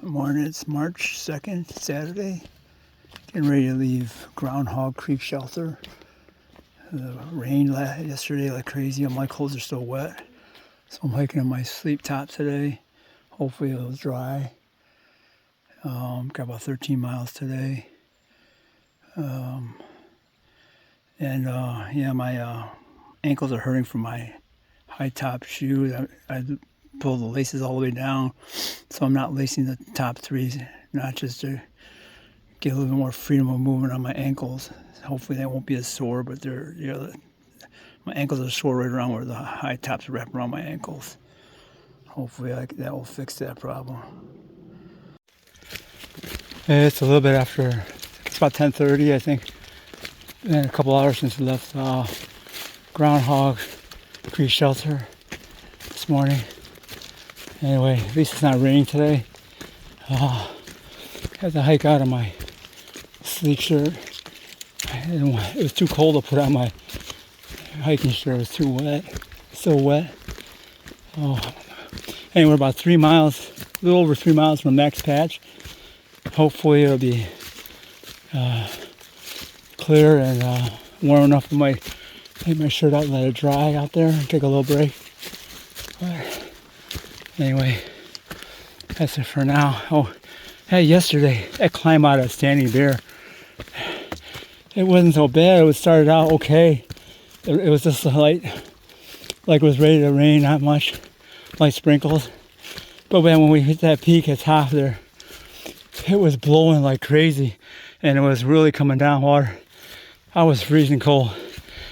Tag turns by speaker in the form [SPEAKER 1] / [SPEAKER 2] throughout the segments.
[SPEAKER 1] Morning, it's March 2nd, Saturday. Getting ready to leave Groundhog Creek Shelter. The rain yesterday like crazy, and my clothes are still wet. So I'm hiking in my sleep top today. Hopefully it'll dry. Got about 13 miles today. Yeah, my ankles are hurting from my high top shoes. I pull the laces all the way down, so I'm not lacing the top three notches to get a little bit more freedom of movement on my ankles. Hopefully they won't be as sore, but my ankles are sore right around where the high tops wrap around my ankles. Hopefully that will fix that problem. It's a little bit after, it's about 10:30 I think. Been a couple hours since we left Groundhog Creek Shelter this morning. Anyway, at least it's not raining today. Had to hike out of my sleep shirt. It was too cold to put on my hiking shirt. It was too wet, still wet. Anyway, we're about 3 miles, a little over 3 miles from Max Patch. Hopefully it'll be clear and warm enough. I might take my shirt out and let it dry out there and take a little break. But anyway, that's it for now. Oh, hey, yesterday, that climb out of Standing Bear, it wasn't so bad. It started out okay. It was just light, like it was ready to rain, not much, light sprinkles. But then when we hit that peak at top there, it was blowing like crazy, and it was really coming down water. I was freezing cold.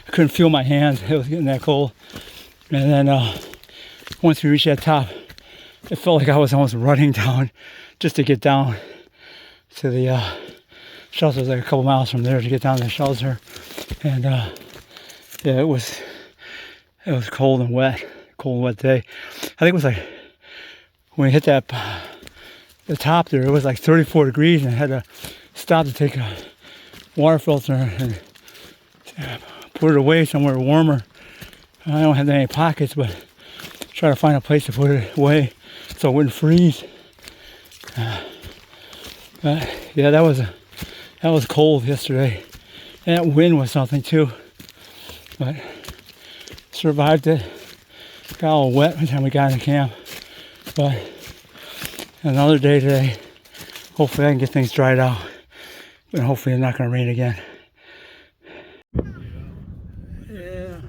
[SPEAKER 1] I couldn't feel my hands. It was getting that cold. And then once we reached that top, it felt like I was almost running down just to get down to the shelter. It was like a couple miles from there to get down to the shelter. And yeah, it was cold and wet day. I think it was like when we hit the top there, it was like 34 degrees, and I had to stop to take a water filter and put it away somewhere warmer. I don't have any pockets, but try to find a place to put it away so it wouldn't freeze. But yeah, that was cold yesterday. And that wind was something too. But survived it. Got all wet by the time we got into camp. But another day today. Hopefully I can get things dried out. But hopefully it's not going to rain again. Yeah.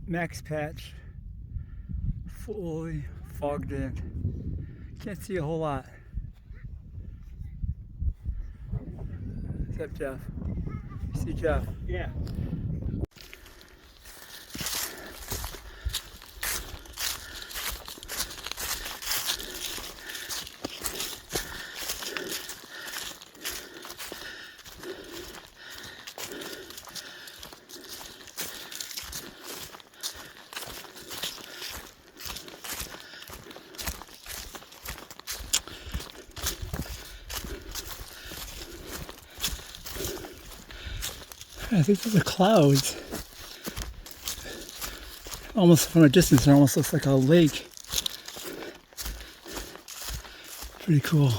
[SPEAKER 1] Max Patch. Fully fogged in. Can't see a whole lot. Except Jeff. You see Jeff?
[SPEAKER 2] Yeah.
[SPEAKER 1] I think those are clouds. Almost from a distance, it almost looks like a lake. Pretty cool.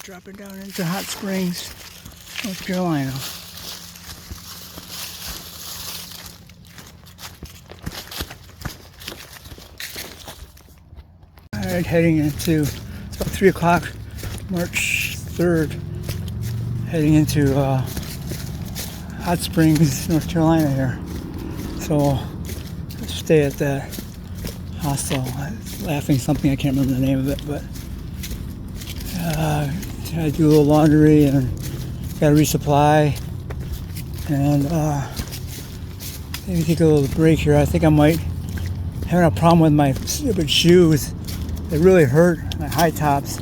[SPEAKER 1] Dropping down into Hot Springs, North Carolina. Alright, heading into, it's about 3 o'clock, March 3rd, heading into Hot Springs, North Carolina here. So, let's stay at that hostel. I'm laughing something, I can't remember the name of it, but I do a little laundry and gotta resupply, and maybe take a little break here. I think I might having a problem with my stupid shoes. They really hurt, my high tops.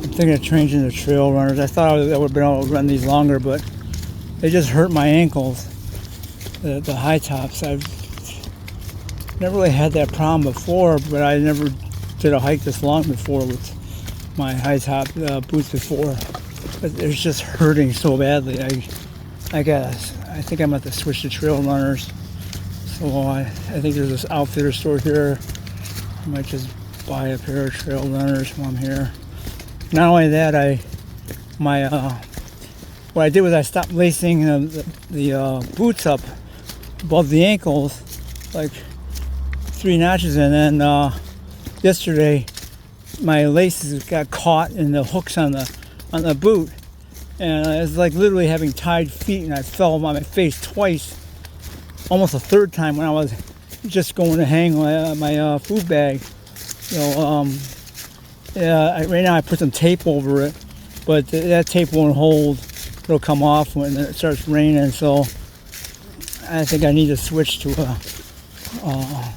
[SPEAKER 1] I'm thinking of changing the trail runners. I thought I would have been able to run these longer, but they just hurt my ankles. The high tops. I've never really had that problem before, but I never did a hike this long before with my high top boots before. But it's just hurting so badly. I think I'm going to switch to trail runners. So I think there's this outfitter store here. I might just buy a pair of trail runners while I'm here. Not only that, what I did was I stopped lacing the boots up above the ankles, like 3 notches, and then yesterday my laces got caught in the hooks on the boot, and I was like literally having tied feet, and I fell on my face twice, almost a third time when I was just going to hang my food bag. So right now I put some tape over it, but that tape won't hold. It'll come off when it starts raining, so I think I need to switch to a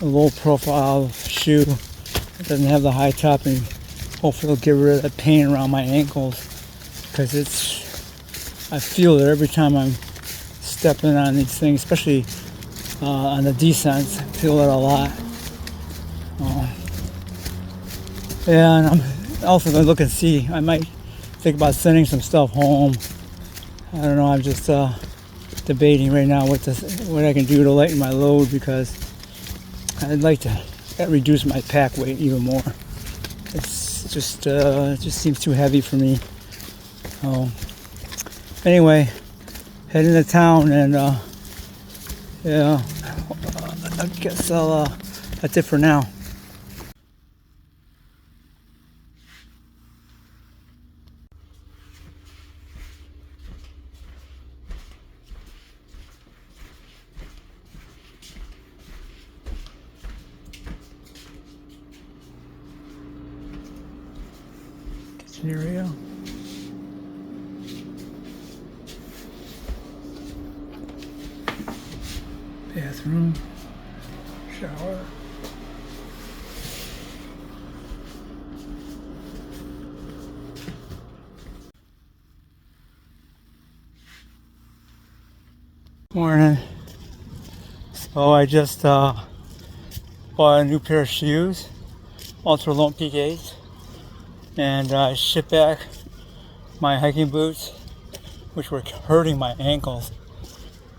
[SPEAKER 1] low profile shoe that doesn't have the high top, and hopefully it'll get rid of the pain around my ankles, because I feel it every time I'm stepping on these things, especially on the descents. I feel it a lot. And I'm also going to look and see. I might think about sending some stuff home. I don't know. I'm just debating right now what I can do to lighten my load, because I'd like to reduce my pack weight even more. It's just it just seems too heavy for me. Anyway, heading to town, and yeah, I guess that's it for now. Area. Bathroom, shower. Morning. So I just bought a new pair of shoes, Ultra Lone Peak 8. And I shipped back my hiking boots, which were hurting my ankles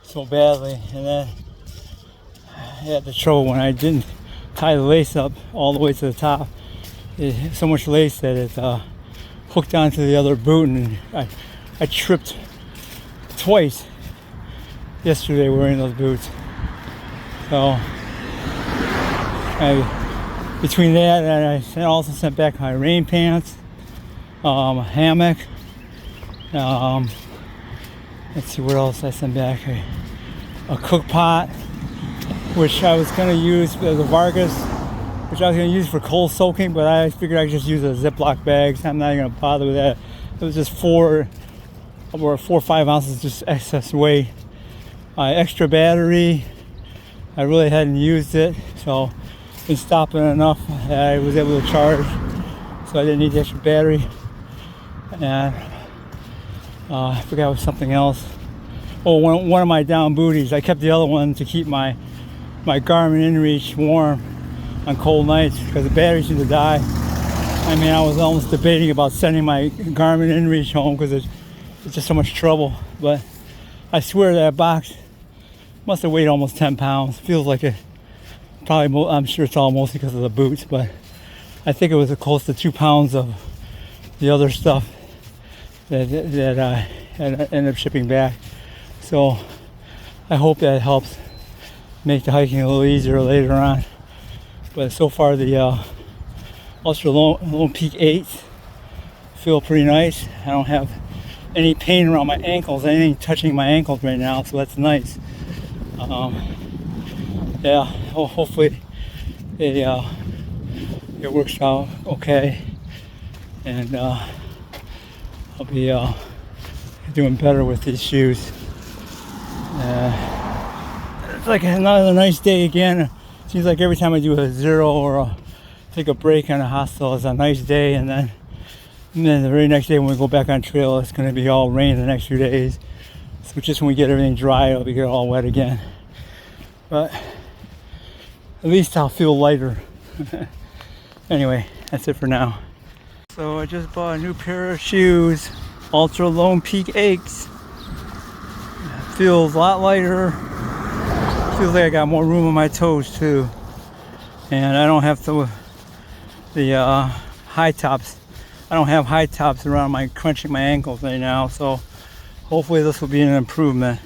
[SPEAKER 1] so badly. And then I had the trouble when I didn't tie the lace up all the way to the top. It had so much lace that it hooked onto the other boot, and I tripped twice yesterday wearing those boots. So between that, and I also sent back my rain pants, a hammock. Let's see what else I sent back. A cook pot, which I was going to use as a Vargas, which I was going to use for cold soaking, but I figured I'd just use a Ziploc bag. So I'm not even going to bother with that. It was just 4 or 5 ounces, just excess weight. Extra battery. I really hadn't used it, so been stopping enough that I was able to charge, so I didn't need the extra battery. And I forgot it was something else. Oh, one of my down booties. I kept the other one to keep my Garmin InReach warm on cold nights, because the battery seemed to die. I mean, I was almost debating about sending my Garmin InReach home, because it's just so much trouble. But I swear that box must have weighed almost 10 pounds. Feels like it. Probably, I'm sure it's all mostly because of the boots, but I think it was close to 2 pounds of the other stuff that I ended up shipping back. So I hope that helps make the hiking a little easier later on. But so far, the Ultra Lone Peak 8 feel pretty nice. I don't have any pain around my ankles, anything touching my ankles right now, so that's nice. Yeah, hopefully it works out okay, and I'll be doing better with these shoes. It's like another nice day again. Seems like every time I do a zero or take a break on a hostel, it's a nice day, and then And then the very next day when we go back on trail, it's going to be all rain the next few days. So just when we get everything dry, it'll be all wet again. But at least I'll feel lighter. Anyway, that's it for now. So I just bought a new pair of shoes, Ultra Lone Peak Aches. Feels a lot lighter. Feels like I got more room on my toes too. And I don't have the high tops. I don't have high tops around my crunching my ankles right now, so hopefully this will be an improvement.